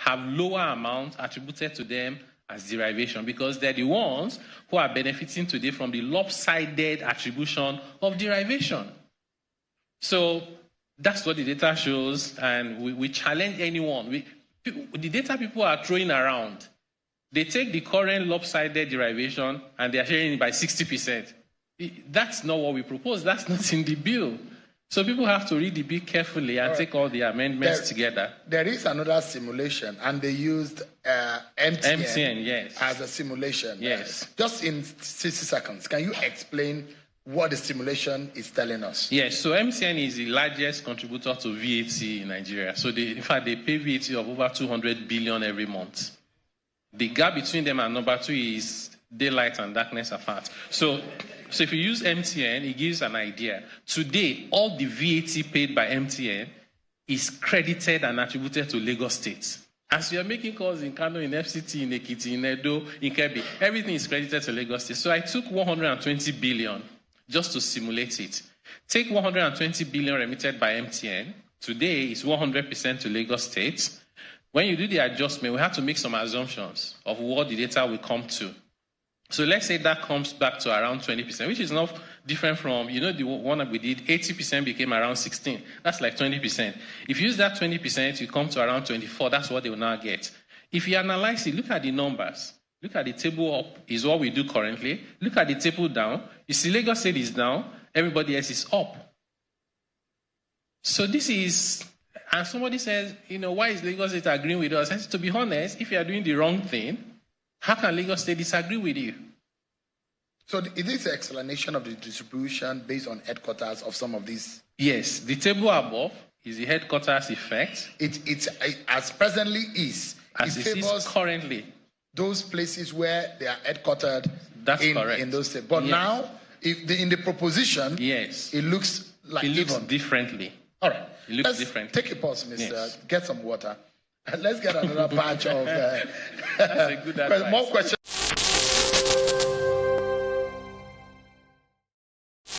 have lower amounts attributed to them as derivation, because they're the ones who are benefiting today from the lopsided attribution of derivation. So that's what the data shows, and we challenge anyone. The data people are throwing around, they take the current lopsided derivation and they are sharing it by 60%. That's not what we propose. That's not in the bill. So people have to read the bill carefully and take all the amendments together. There is another simulation, and they used MTN yes, as a simulation. Yes. Just in 60 seconds, can you explain what the simulation is telling us? Yes, so MTN is the largest contributor to VAT in Nigeria. So in fact, they pay VAT of over 200 billion every month. The gap between them and number two is daylight and darkness apart. So if you use MTN, it gives an idea. Today, all the VAT paid by MTN is credited and attributed to Lagos State. As you are making calls in Kano, in FCT, in Ekiti, in Edo, in Kebbi, everything is credited to Lagos State. So I took 120 billion just to simulate it. Take 120 billion remitted by MTN. Today, it's 100% to Lagos State. When you do the adjustment, we have to make some assumptions of what the data will come to. So let's say that comes back to around 20%, which is not different from, the one that we did, 80% became around 16. That's like 20%. If you use that 20%, you come to around 24. That's what they will now get. If you analyze it, look at the numbers. Look at the table up is what we do currently. Look at the table down. You see Lagos State is down. Everybody else is up. So this is, and somebody says, why is Lagos State agreeing with us? And to be honest, if you are doing the wrong thing, how can Lagos State disagree with you? So is this an explanation of the distribution based on headquarters of some of these? Yes, the table above is the headquarters effect. It's as presently is. As it is currently. Those places where they are headquartered. That's correct. In those states. But now, in the proposition, yes, it looks like it looks differently. All right. It looks different. Take a pause, Mr. Yes. Get some water. And let's get another batch of That's a good advice. more questions.